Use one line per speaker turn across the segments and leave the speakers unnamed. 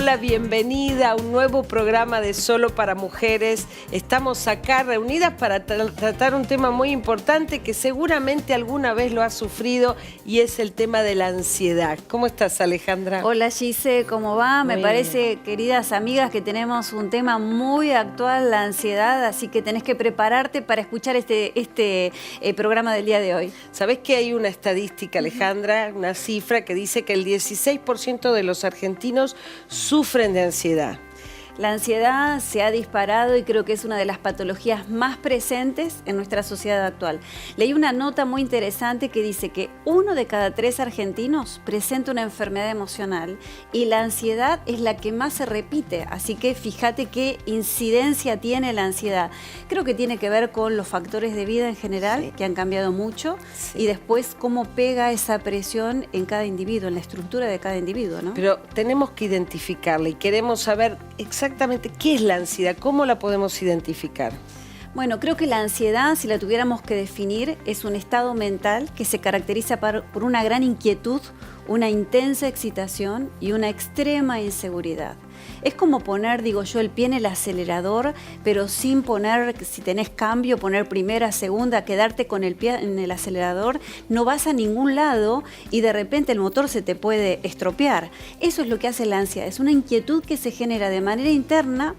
Hola, bienvenida a un nuevo programa de Solo para Mujeres. Estamos acá reunidas para tratar un tema muy importante que seguramente alguna vez lo has sufrido y es el tema de la ansiedad. ¿Cómo estás, Alejandra?
Hola, Gise, ¿cómo va? Me parece, queridas amigas, que tenemos un tema muy actual, la ansiedad, así que tenés que prepararte para escuchar este programa del día de hoy.
¿Sabés que hay una estadística, Alejandra, una cifra que dice que el 16% de los argentinos sufren de ansiedad?
La ansiedad se ha disparado y creo que es una de las patologías más presentes en nuestra sociedad actual. Leí una nota muy interesante que dice que 1 de cada 3 argentinos presenta una enfermedad emocional y la ansiedad es la que más se repite. Así que fíjate qué incidencia tiene la ansiedad. Creo que tiene que ver con los factores de vida en general, que han cambiado mucho, y después cómo pega esa presión en cada individuo, en la estructura de cada individuo, ¿no?
Pero tenemos que identificarla y queremos saber exactamente qué es la ansiedad, cómo la podemos identificar.
Bueno, creo que la ansiedad, si la tuviéramos que definir, es un estado mental que se caracteriza por una gran inquietud, una intensa excitación y una extrema inseguridad. Es como poner, digo yo, el pie en el acelerador, pero sin poner, si tenés cambio, poner primera, segunda, quedarte con el pie en el acelerador, no vas a ningún lado y de repente el motor se te puede estropear. Eso es lo que hace la ansiedad, es una inquietud que se genera de manera interna,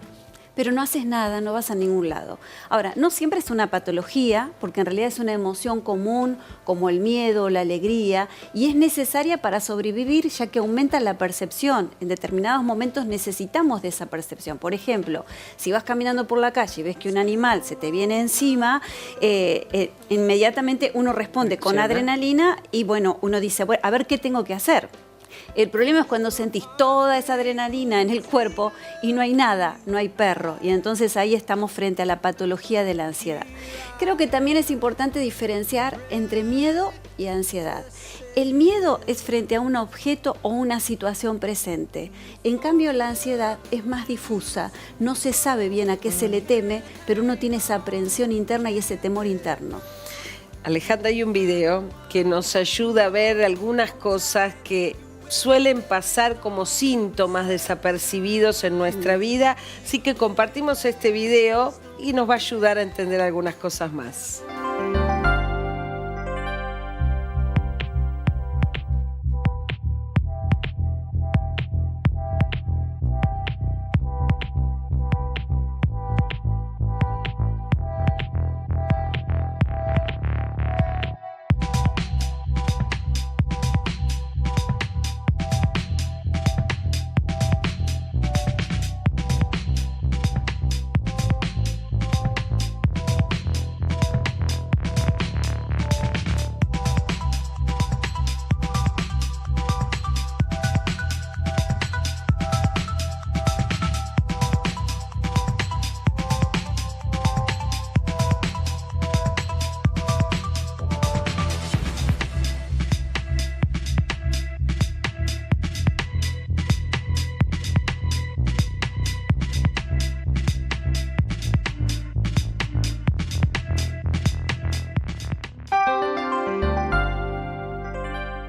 pero no haces nada, no vas a ningún lado. Ahora, no siempre es una patología, porque en realidad es una emoción común, como el miedo, la alegría, y es necesaria para sobrevivir, ya que aumenta la percepción. En determinados momentos necesitamos de esa percepción. Por ejemplo, si vas caminando por la calle y ves que un animal se te viene encima, inmediatamente uno responde con adrenalina y bueno, uno dice, bueno, a ver qué tengo que hacer. El problema es cuando sentís toda esa adrenalina en el cuerpo y no hay nada, no hay perro. Y entonces ahí estamos frente a la patología de la ansiedad. Creo que también es importante diferenciar entre miedo y ansiedad. El miedo es frente a un objeto o una situación presente. En cambio, la ansiedad es más difusa. No se sabe bien a qué se le teme, pero uno tiene esa aprensión interna y ese temor interno.
Alejandra, hay un video que nos ayuda a ver algunas cosas que suelen pasar como síntomas desapercibidos en nuestra vida, así que compartimos este video y nos va a ayudar a entender algunas cosas más.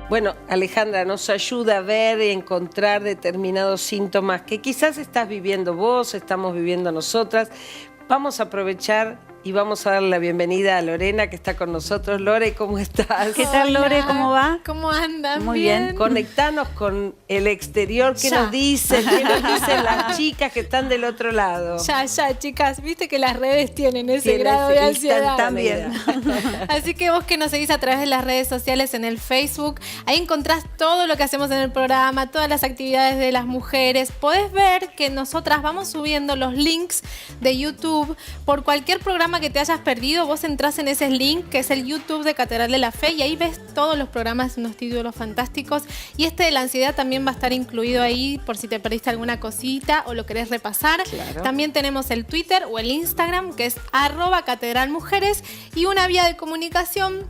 Bueno, Alejandra, nos ayuda a ver y encontrar determinados síntomas que quizás estás viviendo vos, estamos viviendo nosotras. Vamos a aprovechar y vamos a darle la bienvenida a Lorena, que está con nosotros. Lore, ¿cómo estás?
¿Qué tal, Lore? ¿Cómo va?
¿Cómo andan?
Muy bien.
Conectanos con el exterior. ¿Qué nos dicen? ¿Qué nos dicen las chicas que están del otro lado?
Ya, chicas. Viste que las redes tienen ese grado de ansiedad.
También.
Así que vos que nos seguís a través de las redes sociales, en el Facebook, ahí encontrás todo lo que hacemos en el programa, todas las actividades de las mujeres. Podés ver que nosotras vamos subiendo los links de YouTube. Por cualquier programa que te hayas perdido, vos entrás en ese link que es el YouTube de Catedral de la Fe y ahí ves todos los programas, unos títulos fantásticos. Y este de la ansiedad también va a estar incluido ahí por si te perdiste alguna cosita o lo querés repasar. Claro. También tenemos el Twitter o el Instagram, que es @catedralmujeres, y una vía de comunicación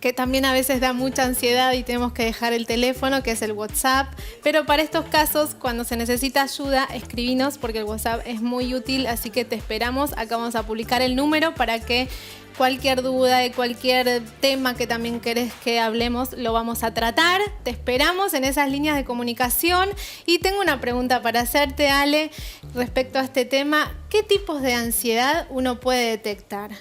que también a veces da mucha ansiedad y tenemos que dejar el teléfono, que es el WhatsApp. Pero para estos casos, cuando se necesita ayuda, escribinos porque el WhatsApp es muy útil, así que te esperamos. Acá vamos a publicar el número para que cualquier duda de cualquier tema que también querés que hablemos, lo vamos a tratar. Te esperamos en esas líneas de comunicación. Y tengo una pregunta para hacerte, Ale, respecto a este tema. ¿Qué tipos de ansiedad uno puede detectar?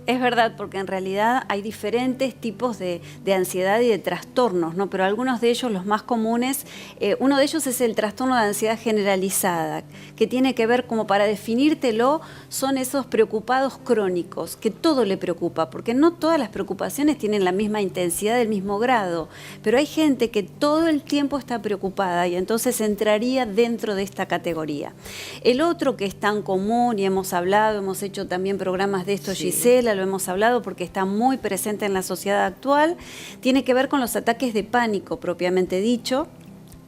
Es verdad, porque en realidad hay diferentes tipos de ansiedad y de trastornos, ¿no? Pero algunos de ellos, los más comunes, uno de ellos es el trastorno de ansiedad generalizada, que tiene que ver, como para definírtelo, son esos preocupados crónicos, que todo le preocupa, porque no todas las preocupaciones tienen la misma intensidad, del mismo grado, pero hay gente que todo el tiempo está preocupada y entonces entraría dentro de esta categoría. El otro que es tan común y hemos hablado, hemos hecho también programas de esto, sí. Gisela, lo hemos hablado porque está muy presente en la sociedad actual, tiene que ver con los ataques de pánico propiamente dicho,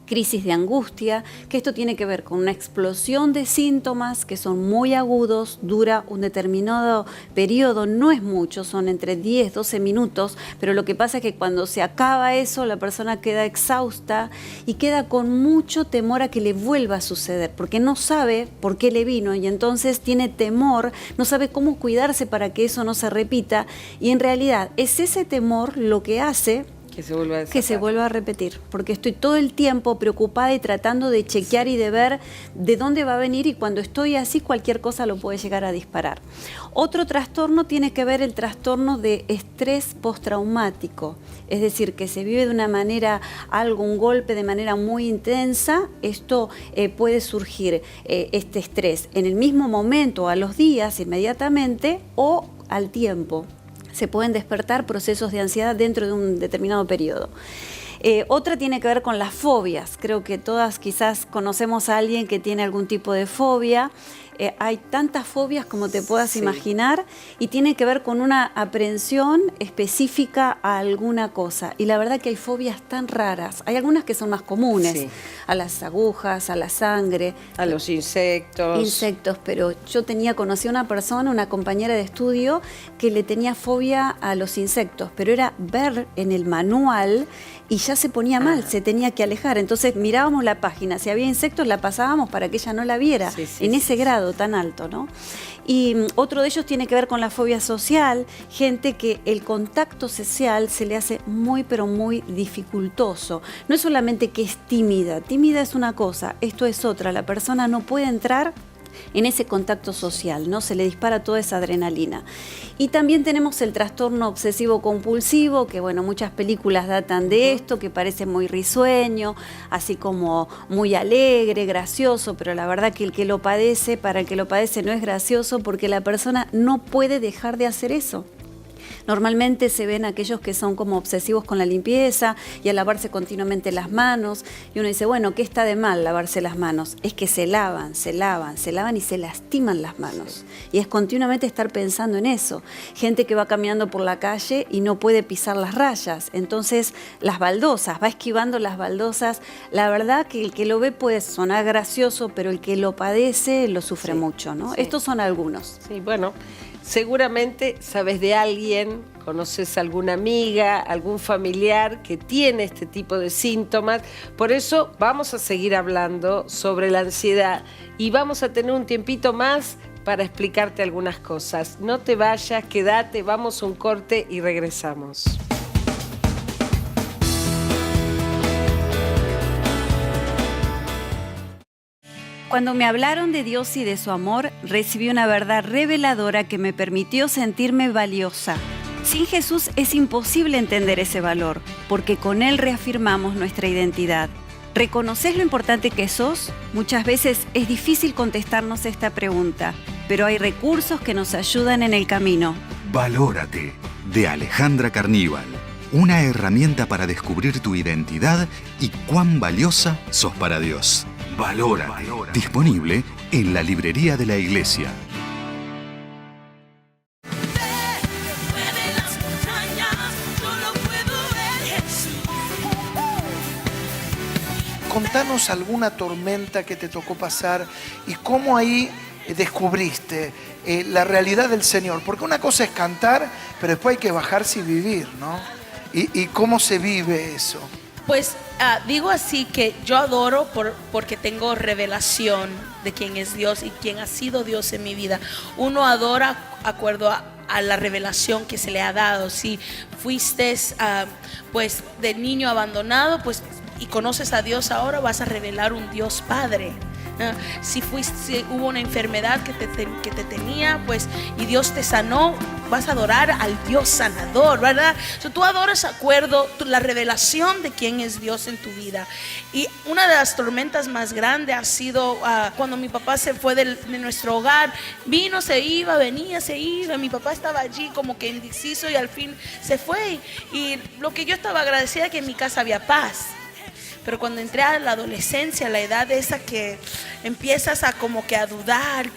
crisis de angustia, que esto tiene que ver con una explosión de síntomas que son muy agudos, dura un determinado periodo, no es mucho, son entre 10, 12 minutos, pero lo que pasa es que cuando se acaba eso, la persona queda exhausta y queda con mucho temor a que le vuelva a suceder, porque no sabe por qué le vino y entonces tiene temor, no sabe cómo cuidarse para que eso no se repita y en realidad es ese temor lo que hace que se vuelva a repetir, porque estoy todo el tiempo preocupada y tratando de chequear y de ver de dónde va a venir y cuando estoy así cualquier cosa lo puede llegar a disparar. Otro trastorno tiene que ver el trastorno de estrés postraumático, es decir, que se vive de una manera, un golpe de manera muy intensa, esto puede surgir este estrés en el mismo momento, a los días, inmediatamente o al tiempo. Se pueden despertar procesos de ansiedad dentro de un determinado periodo. Otra tiene que ver con las fobias. Creo que todas quizás conocemos a alguien que tiene algún tipo de fobia. Hay tantas fobias como te puedas imaginar y tiene que ver con una aprehensión específica a alguna cosa. Y la verdad que hay fobias tan raras. Hay algunas que son más comunes, a las agujas, a la sangre.
A los insectos.
Insectos, pero conocí a una persona, una compañera de estudio, que le tenía fobia a los insectos, pero era ver en el manual y ya se ponía mal, se tenía que alejar. Entonces mirábamos la página, si había insectos la pasábamos para que ella no la viera, en ese grado tan alto, ¿no? Y otro de ellos tiene que ver con la fobia social, gente que el contacto social se le hace muy pero muy dificultoso. No es solamente que es tímida es una cosa, esto es otra, la persona no puede entrar en ese contacto social, ¿no? Se le dispara toda esa adrenalina. Y también tenemos el trastorno obsesivo-compulsivo, que bueno, muchas películas datan de esto, que parece muy risueño, así como muy alegre, gracioso, pero la verdad que para el que lo padece no es gracioso porque la persona no puede dejar de hacer eso. Normalmente se ven aquellos que son como obsesivos con la limpieza y a lavarse continuamente las manos. Y uno dice, bueno, ¿qué está de mal lavarse las manos? Es que se lavan y se lastiman las manos. Y es continuamente estar pensando en eso. Gente que va caminando por la calle y no puede pisar las rayas. Entonces, las baldosas, va esquivando las baldosas. La verdad que el que lo ve puede sonar gracioso, pero el que lo padece lo sufre mucho, ¿no? Estos son algunos.
Sí, bueno. Seguramente sabes de alguien, conoces a alguna amiga, algún familiar que tiene este tipo de síntomas. Por eso vamos a seguir hablando sobre la ansiedad y vamos a tener un tiempito más para explicarte algunas cosas. No te vayas, quédate, vamos a un corte y regresamos.
Cuando me hablaron de Dios y de su amor, recibí una verdad reveladora que me permitió sentirme valiosa. Sin Jesús es imposible entender ese valor, porque con Él reafirmamos nuestra identidad. ¿Reconoces lo importante que sos? Muchas veces es difícil contestarnos esta pregunta, pero hay recursos que nos ayudan en el camino.
Valórate, de Alejandra Carníbal. Una herramienta para descubrir tu identidad y cuán valiosa sos para Dios. Valórate. Disponible en la librería de la iglesia.
Contanos alguna tormenta que te tocó pasar y cómo ahí descubriste la realidad del Señor. Porque una cosa es cantar, pero después hay que bajarse y vivir, ¿no? ¿Y cómo se vive eso?
Pues digo así que yo adoro porque tengo revelación de quién es Dios y quién ha sido Dios en mi vida. Uno adora acuerdo a la revelación que se le ha dado. Si fuiste pues de niño abandonado, pues y conoces a Dios ahora, vas a revelar un Dios Padre. Si hubo una enfermedad que te tenía, pues, y Dios te sanó, vas a adorar al Dios sanador, ¿verdad? Tú adoras acuerdo la revelación de quién es Dios en tu vida. Y una de las tormentas más grandes ha sido cuando mi papá se fue de nuestro hogar. Vino, se iba, venía, se iba. Mi papá estaba allí como que indeciso y al fin se fue. Y lo que yo estaba agradecida es que en mi casa había paz. Pero cuando entré a la adolescencia, la edad esa que empiezas a como que a dudar,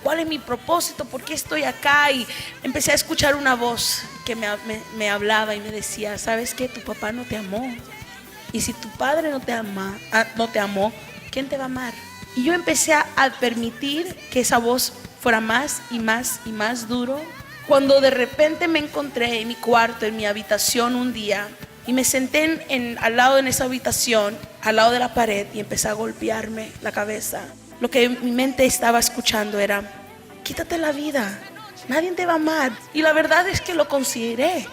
¿cuál es mi propósito? ¿Por qué estoy acá? Y empecé a escuchar una voz que me hablaba y me decía, ¿sabes qué? Tu papá no te amó. Y si tu padre no te amó, ¿quién te va a amar? Y yo empecé a permitir que esa voz fuera más y más y más duro. Cuando de repente me encontré en mi cuarto, en mi habitación un día, y me senté al lado de esa habitación, al lado de la pared, y empecé a golpearme la cabeza. Lo que mi mente estaba escuchando era, quítate la vida, nadie te va a amar. Y la verdad es que lo consideré.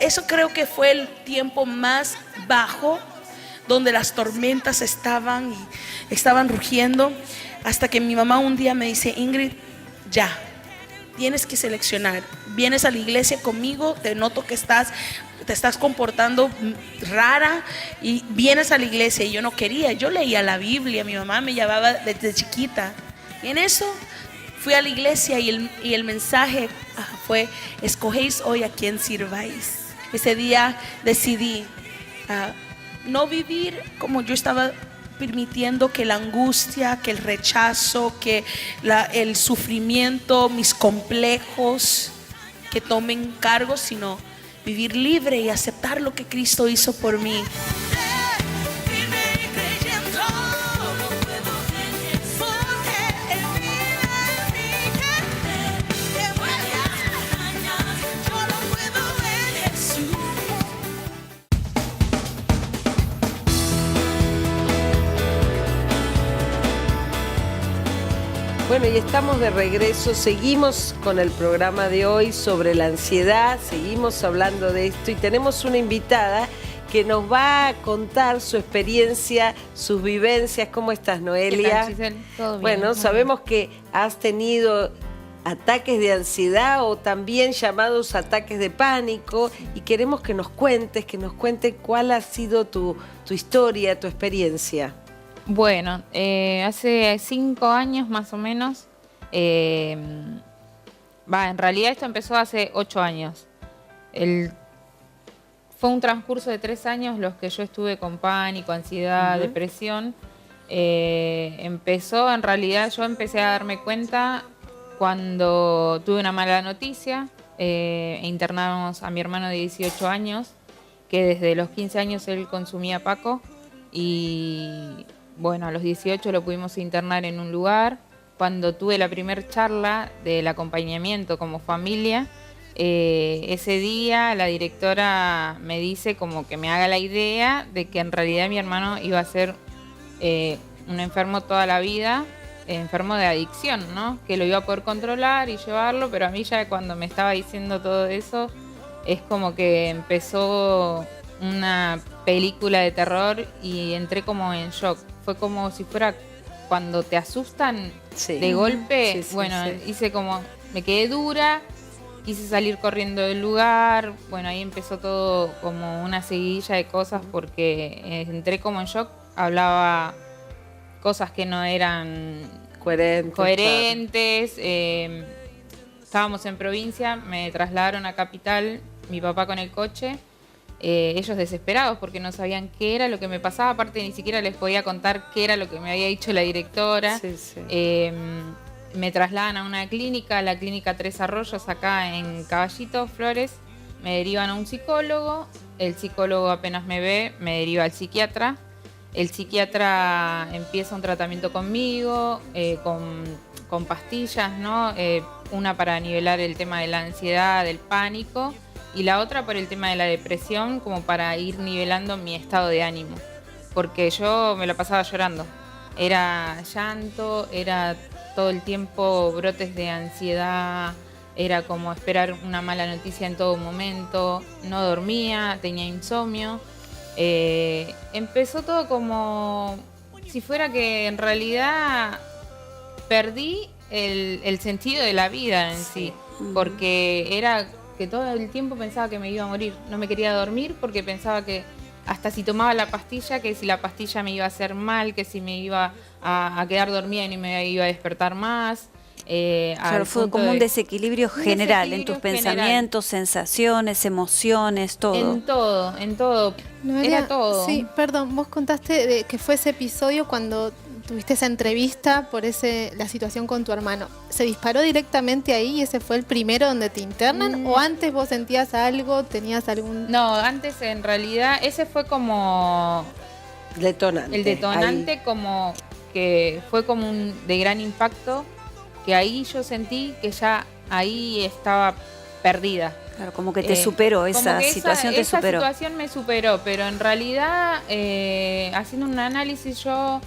Eso creo que fue el tiempo más bajo, donde las tormentas estaban rugiendo, hasta que mi mamá un día me dice, Ingrid, ya, tienes que seleccionar. Vienes a la iglesia conmigo, te noto que te estás comportando rara y vienes a la iglesia. Y yo no quería, yo leía la Biblia, mi mamá me llevaba desde chiquita. Y en eso fui a la iglesia y el mensaje fue, escogéis hoy a quién sirváis. Ese día decidí no vivir como yo estaba permitiendo que la angustia, que el rechazo, que el sufrimiento, mis complejos, que tomen cargo, sino vivir libre y aceptar lo que Cristo hizo por mí.
Bueno, y estamos de regreso, seguimos con el programa de hoy sobre la ansiedad, seguimos hablando de esto y tenemos una invitada que nos va a contar su experiencia, sus vivencias. ¿Cómo estás, Noelia?
¿Qué tal, Giselle? ¿Todo bien?
Bueno, sabemos que has tenido ataques de ansiedad o también llamados ataques de pánico y queremos que nos cuentes cuál ha sido tu historia, tu experiencia.
Bueno, hace 5 años más o menos, en realidad esto empezó hace 8 años. Fue un transcurso de 3 años los que yo estuve con pánico, ansiedad, depresión. Yo empecé a darme cuenta cuando tuve una mala noticia. Internamos a mi hermano de 18 años, que desde los 15 años él consumía Paco y... Bueno, a los 18 lo pudimos internar en un lugar. Cuando tuve la primera charla del acompañamiento como familia, ese día la directora me dice como que me haga la idea de que en realidad mi hermano iba a ser un enfermo toda la vida, enfermo de adicción, ¿no? Que lo iba a poder controlar y llevarlo, pero a mí ya cuando me estaba diciendo todo eso, es como que empezó una película de terror y entré como en shock. Fue como si fuera cuando te asustan de golpe. Hice como, me quedé dura, quise salir corriendo del lugar. Bueno, ahí empezó todo como una seguidilla de cosas porque entré como en shock. Hablaba cosas que no eran coherentes. Estábamos en provincia, me trasladaron a capital, mi papá con el coche. Ellos desesperados porque no sabían qué era lo que me pasaba, aparte ni siquiera les podía contar qué era lo que me había dicho la directora. Me trasladan a una clínica, la clínica Tres Arroyos acá en Caballito, Flores, me derivan a un psicólogo, el psicólogo apenas me ve, me deriva al psiquiatra, el psiquiatra empieza un tratamiento conmigo, con pastillas, ¿no? Una para nivelar el tema de la ansiedad, del pánico, y la otra por el tema de la depresión, como para ir nivelando mi estado de ánimo, porque yo me la pasaba llorando. Era llanto, era todo el tiempo brotes de ansiedad, era como esperar una mala noticia en todo momento, no dormía, tenía insomnio. Empezó todo como si fuera que en realidad perdí el sentido de la vida en sí, porque era que todo el tiempo pensaba que me iba a morir. No me quería dormir porque pensaba que hasta si tomaba la pastilla, que si la pastilla me iba a hacer mal, que si me iba a quedar dormida y no me iba a despertar más.
Claro, fue como un desequilibrio general en tus pensamientos, sensaciones, emociones, todo.
En todo.
Noelia,
Era todo.
Sí, perdón, vos contaste de que fue ese episodio cuando tuviste esa entrevista por la situación con tu hermano. ¿Se disparó directamente ahí y ese fue el primero donde te internan? ¿O antes vos sentías algo, tenías algún...?
No, antes en realidad ese fue como...
Detonante.
El detonante
Ahí.
como que fue como de gran impacto, que ahí yo sentí que ya ahí estaba perdida.
Claro, como que te superó, esa situación te superó.
Esa situación me superó, pero en realidad haciendo un análisis yo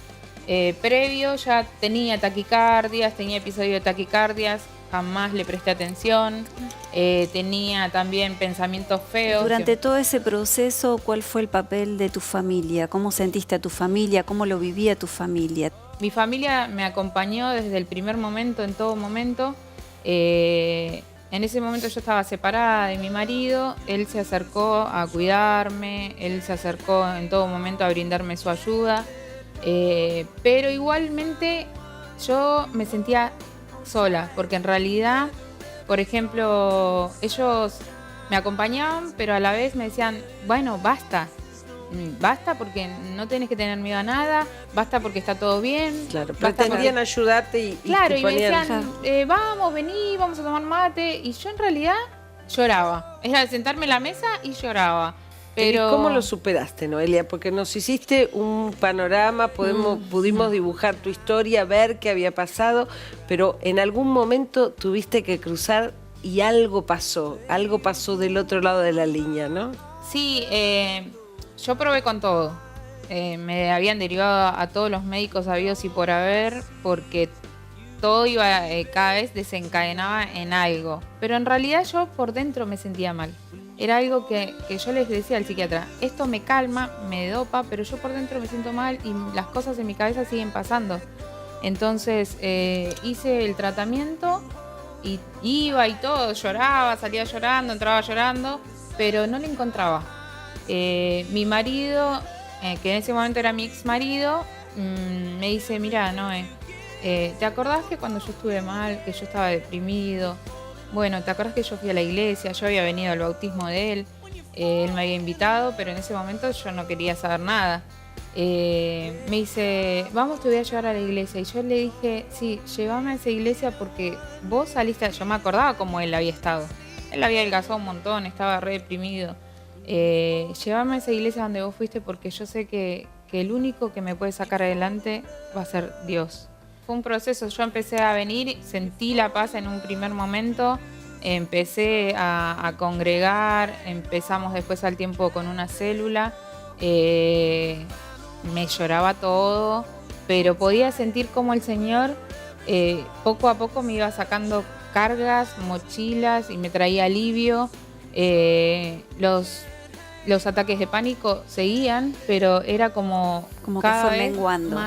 previo ya tenía taquicardias, tenía episodios de taquicardias, jamás le presté atención, tenía también pensamientos feos.
Durante todo ese proceso, ¿cuál fue el papel de tu familia? ¿Cómo sentiste a tu familia? ¿Cómo lo vivía tu familia?
Mi familia me acompañó desde el primer momento, en todo momento. En ese momento yo estaba separada de mi marido, él se acercó a cuidarme, él se acercó en todo momento a brindarme su ayuda, pero igualmente yo me sentía sola, porque en realidad, por ejemplo, ellos me acompañaban, pero a la vez me decían, bueno, basta porque no tenés que tener miedo a nada, basta porque está todo bien.
Claro, pretendían ayudarte y
claro,
te
y me
ponían...
decían, vamos, vení, vamos a tomar mate. Y yo en realidad lloraba. Era sentarme en la mesa y lloraba. Pero...
¿Y cómo lo superaste, Noelia? Porque nos hiciste un panorama, pudimos dibujar tu historia, ver qué había pasado, pero en algún momento tuviste que cruzar y algo pasó del otro lado de la línea, ¿no?
Sí, yo probé con todo. Me habían derivado a todos los médicos habidos y por haber, porque todo iba cada vez desencadenaba en algo. Pero en realidad yo por dentro me sentía mal. Era algo que yo les decía al psiquiatra, esto me calma, me dopa, pero yo por dentro me siento mal y las cosas en mi cabeza siguen pasando. Entonces hice el tratamiento y iba y todo, lloraba, salía llorando, entraba llorando, pero no le encontraba. Mi marido, que en ese momento era mi ex marido, me dice, mira, Noé, ¿te acordás que cuando yo estuve mal, que yo estaba deprimido? Bueno, ¿te acordás que yo fui a la iglesia? Yo había venido al bautismo de él, él me había invitado, pero en ese momento yo no quería saber nada. Me dice, vamos, te voy a llevar a la iglesia. Y yo le dije, sí, llévame a esa iglesia porque vos saliste. Yo me acordaba cómo él había estado. Él había adelgazado un montón, estaba re deprimido. Llévame a esa iglesia donde vos fuiste porque yo sé que el único que me puede sacar adelante va a ser Dios. Fue un proceso, yo empecé a venir, sentí la paz en un primer momento, empecé a congregar, empezamos después al tiempo con una célula, me lloraba todo, pero podía sentir como el Señor poco a poco me iba sacando cargas, mochilas y me traía alivio. Los ataques de pánico seguían, pero era como
que
cada
fue
vez
menguando.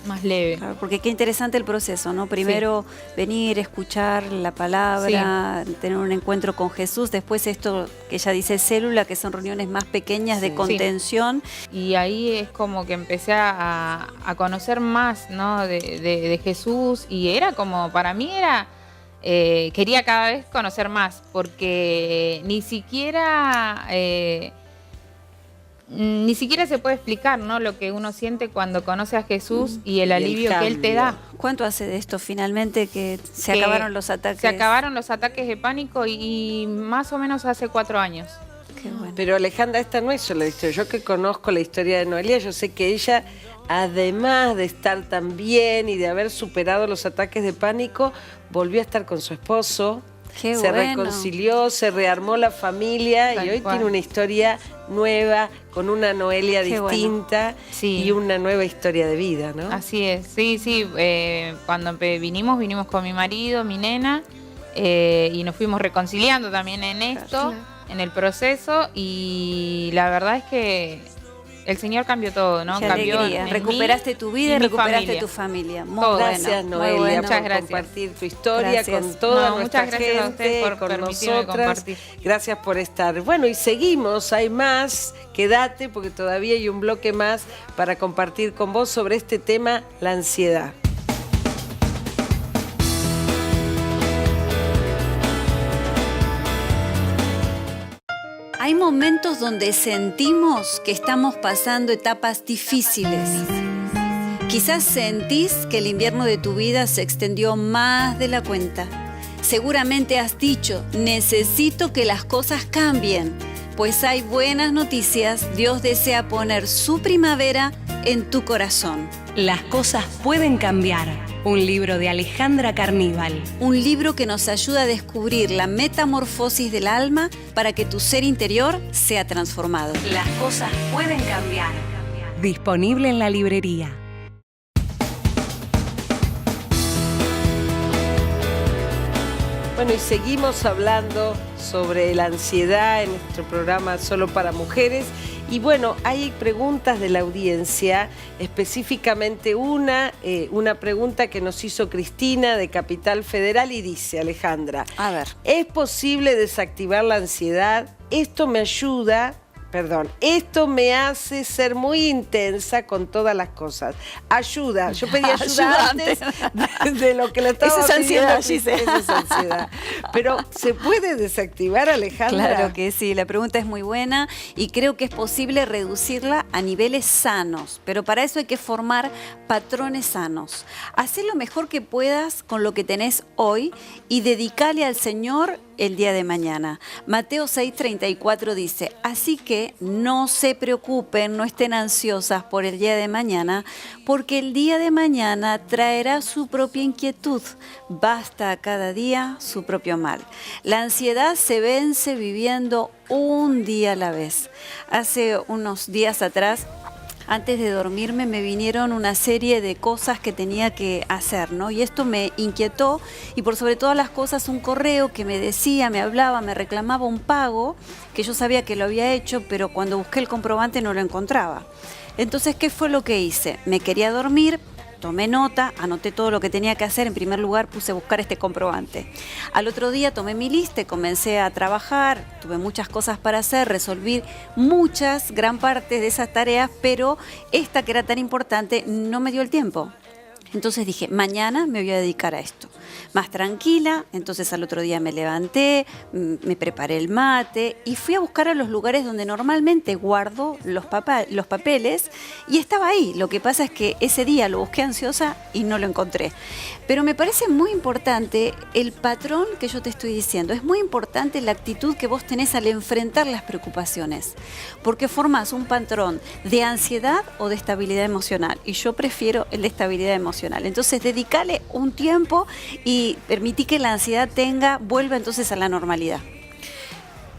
Más leve.
Claro, porque qué interesante el proceso, ¿no? Primero venir, escuchar la palabra, tener un encuentro con Jesús, después esto que ella dice célula, que son reuniones más pequeñas de contención.
Y ahí es como que empecé a conocer más, ¿no? de Jesús, y era como, para mí era... quería cada vez conocer más, porque ni siquiera se puede explicar, ¿no? Lo que uno siente cuando conoce a Jesús y el alivio que Él te da.
¿Cuánto hace de esto finalmente que se acabaron los ataques?
Se acabaron los ataques de pánico y más o menos hace 4 años.
Qué bueno.
Pero Alejandra, esta no es solo la historia. Yo que conozco la historia de Noelia, yo sé que ella, además de estar tan bien y de haber superado los ataques de pánico, volvió a estar con su esposo.
Qué
se
bueno.
reconcilió, se rearmó la familia
Tal
y hoy
cual.
tiene una historia nueva, con una Noelia
Qué bueno.
distinta
Sí.
y una nueva historia de vida, ¿no?
Así es, sí. Cuando vinimos con mi marido, mi nena, y nos fuimos reconciliando también en esto,
Claro.
en el proceso, y la verdad es que el Señor cambió todo, ¿no?
Qué
cambió
alegría.
en
Recuperaste
mí
tu vida y
mi
recuperaste
familia.
tu familia. Muy
Todo.
bueno,
Gracias,
muy
Noelia,
bueno.
Muchas
por
gracias.
compartir tu historia
Gracias.
con toda
No,
nuestra
muchas gracias a
gente,
ustedes por
con
permitirme
nosotras.
compartir.
Gracias por estar. Bueno, y seguimos, hay más. Quédate porque todavía hay un bloque más para compartir con vos sobre este tema, la ansiedad.
Hay momentos donde sentimos que estamos pasando etapas difíciles. Quizás sentís que el invierno de tu vida se extendió más de la cuenta. Seguramente has dicho, necesito que las cosas cambien, pues hay buenas noticias. Dios desea poner su primavera en tu corazón.
Las cosas pueden cambiar. Un libro de Alejandra Carníbal.
Un libro que nos ayuda a descubrir la metamorfosis del alma para que tu ser interior sea transformado.
Las cosas pueden cambiar. Disponible en la librería.
Bueno, y seguimos hablando sobre la ansiedad en nuestro programa Solo para Mujeres. Y bueno, hay preguntas de la audiencia, específicamente una pregunta que nos hizo Cristina de Capital Federal y dice, Alejandra,
A ver.
¿es posible desactivar la ansiedad? Esto me hace ser muy intensa con todas las cosas. Ayuda. Yo pedí ayuda antes de lo que le estaba
Esa es
pidiendo.
ansiedad, Gisela.
Esa es ansiedad. Pero, ¿se puede desactivar, Alejandra?
Claro que sí, la pregunta es muy buena y creo que es posible reducirla a niveles sanos, pero para eso hay que formar patrones sanos. Hacé lo mejor que puedas con lo que tenés hoy y dedicale al Señor el día de mañana. Mateo 6:34 dice, así que no se preocupen, no estén ansiosas por el día de mañana, porque el día de mañana traerá su propia inquietud. Basta a cada día su propio mal. La ansiedad se vence viviendo un día a la vez. Hace unos días atrás, antes de dormirme, me vinieron una serie de cosas que tenía que hacer, ¿no? Y esto me inquietó y por sobre todas las cosas un correo que me decía, me hablaba, me reclamaba un pago que yo sabía que lo había hecho, pero cuando busqué el comprobante no lo encontraba. Entonces, ¿qué fue lo que hice? Me quería dormir. Tomé nota, anoté todo lo que tenía que hacer. En primer lugar puse a buscar este comprobante. Al otro día tomé mi lista y comencé a trabajar. Tuve muchas cosas para hacer, resolví gran parte de esas tareas, pero esta que era tan importante no me dio el tiempo. Entonces dije, mañana me voy a dedicar a esto. Más tranquila, entonces al otro día me levanté, me preparé el mate y fui a buscar a los lugares donde normalmente guardo los papeles y estaba ahí. Lo que pasa es que ese día lo busqué ansiosa y no lo encontré. Pero me parece muy importante el patrón que yo te estoy diciendo. Es muy importante la actitud que vos tenés al enfrentar las preocupaciones, porque formás un patrón de ansiedad o de estabilidad emocional. Y yo prefiero el de estabilidad emocional. Entonces, dedícale un tiempo y permití que la ansiedad vuelva entonces a la normalidad.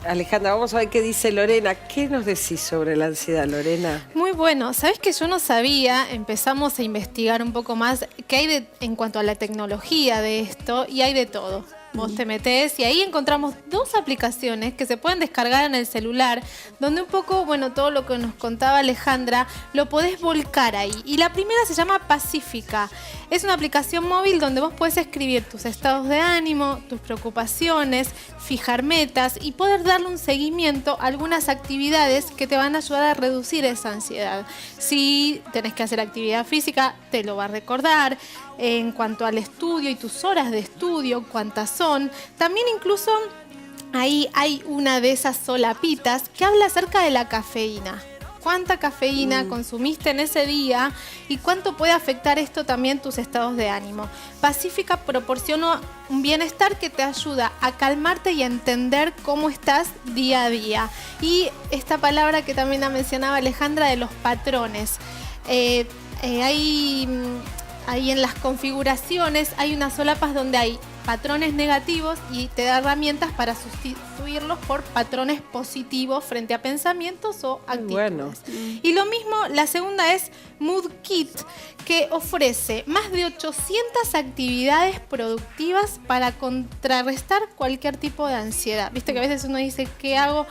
Alejandra, vamos a ver qué dice Lorena. ¿Qué nos decís sobre la ansiedad, Lorena?
Muy bueno. ¿Sabes que yo no sabía? Empezamos a investigar un poco más qué hay en cuanto a la tecnología de esto y hay de todo. Vos te metés y ahí encontramos 2 aplicaciones que se pueden descargar en el celular, donde un poco, bueno, todo lo que nos contaba Alejandra, lo podés volcar ahí. Y la primera se llama Pacífica. Es una aplicación móvil donde vos podés escribir tus estados de ánimo, tus preocupaciones, fijar metas y poder darle un seguimiento a algunas actividades que te van a ayudar a reducir esa ansiedad. Si tenés que hacer actividad física, te lo va a recordar. En cuanto al estudio y tus horas de estudio, cuántas son. También incluso ahí hay una de esas solapitas que habla acerca de la cafeína. ¿Cuánta cafeína consumiste en ese día y cuánto puede afectar esto también tus estados de ánimo? Pacífica proporciona un bienestar que te ayuda a calmarte y a entender cómo estás día a día. Y esta palabra que también la mencionaba Alejandra de los patrones. Hay ahí en las configuraciones hay unas solapas donde hay patrones negativos y te da herramientas para sustituirlos por patrones positivos frente a pensamientos o actitudes.
Bueno.
Y lo mismo, la segunda es Mood Kit, que ofrece más de 800 actividades productivas para contrarrestar cualquier tipo de ansiedad. Viste que a veces uno dice, ¿qué hago?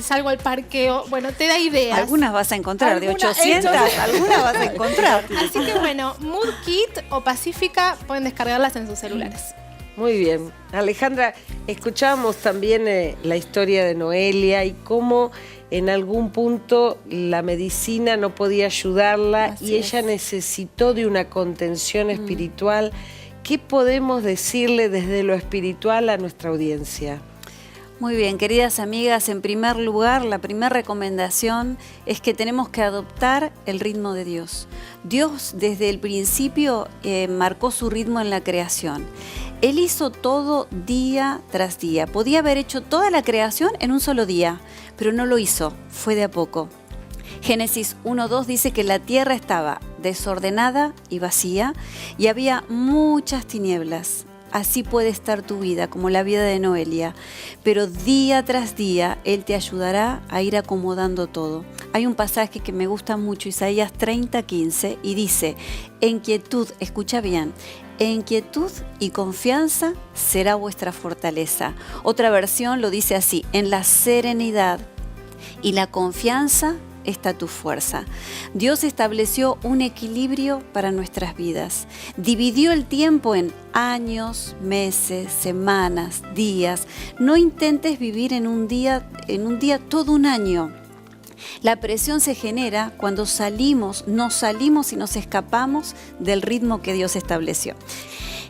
Salgo al parqueo. Bueno, te da ideas.
Algunas vas a encontrar, de 800, algunas vas a encontrar.
Así que bueno, Mood Kit o Pacífica pueden descargarlas en sus celulares.
Muy bien. Alejandra, escuchábamos también la historia de Noelia y cómo en algún punto la medicina no podía ayudarla y ella necesitó de una contención espiritual. ¿Qué podemos decirle desde lo espiritual a nuestra audiencia?
Muy bien, queridas amigas, en primer lugar, la primera recomendación es que tenemos que adoptar el ritmo de Dios. Dios desde el principio marcó su ritmo en la creación. Él hizo todo día tras día. Podía haber hecho toda la creación en un solo día, pero no lo hizo, fue de a poco. Génesis 1:2 dice que la tierra estaba desordenada y vacía y había muchas tinieblas. Así puede estar tu vida, como la vida de Noelia, pero día tras día Él te ayudará a ir acomodando todo. Hay un pasaje que me gusta mucho, Isaías 30:15, y dice, en quietud, escucha bien, en quietud y confianza será vuestra fortaleza. Otra versión lo dice así, en la serenidad y la confianza está tu fuerza. Dios estableció un equilibrio para nuestras vidas. Dividió el tiempo en años, meses, semanas, días. No intentes vivir en un día todo un año. La presión se genera cuando nos salimos y nos escapamos del ritmo que Dios estableció.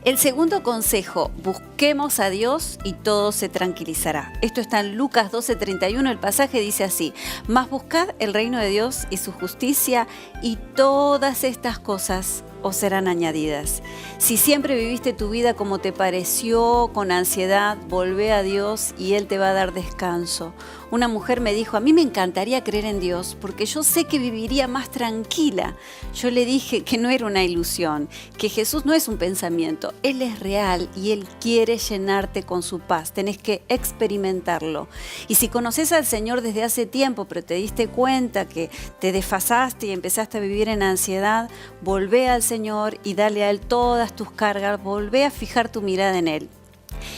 El segundo consejo, busquemos a Dios y todo se tranquilizará. Esto está en Lucas 12:31, el pasaje dice así, mas buscad el reino de Dios y su justicia y todas estas cosas os serán añadidas. Si siempre viviste tu vida como te pareció, con ansiedad, volvé a Dios y Él te va a dar descanso. Una mujer me dijo, a mí me encantaría creer en Dios porque yo sé que viviría más tranquila. Yo le dije que no era una ilusión, que Jesús no es un pensamiento, Él es real y Él quiere llenarte con su paz. Tenés que experimentarlo. Y si conoces al Señor desde hace tiempo, pero te diste cuenta que te desfasaste y empezaste a vivir en ansiedad, volvé al Señor y dale a Él todas tus cargas, volvé a fijar tu mirada en Él.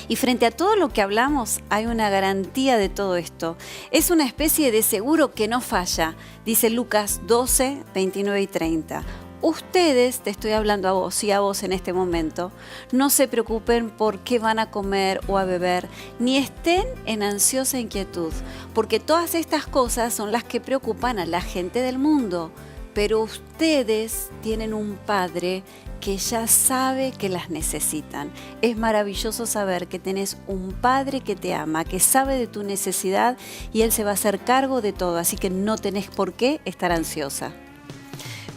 Y frente a todo lo que hablamos, hay una garantía de todo esto. Es una especie de seguro que no falla, dice Lucas 12, 29 y 30. Ustedes, te estoy hablando a vos y a vos en este momento, no se preocupen por qué van a comer o a beber, ni estén en ansiosa inquietud, porque todas estas cosas son las que preocupan a la gente del mundo. Pero ustedes tienen un Padre que ya sabe que las necesitan. Es maravilloso saber que tenés un Padre que te ama, que sabe de tu necesidad y Él se va a hacer cargo de todo, así que no tenés por qué estar ansiosa.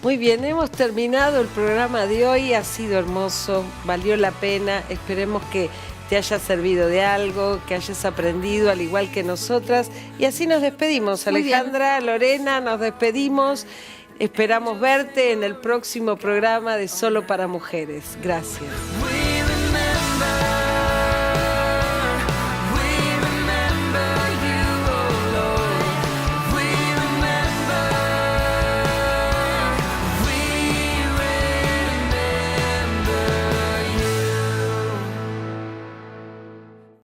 Muy bien, hemos terminado el programa de hoy, ha sido hermoso, valió la pena, esperemos que te haya servido de algo, que hayas aprendido al igual que nosotras y así nos despedimos.
Muy
Alejandra, Lorena, nos despedimos. Esperamos verte en el próximo programa de Solo para Mujeres. Gracias.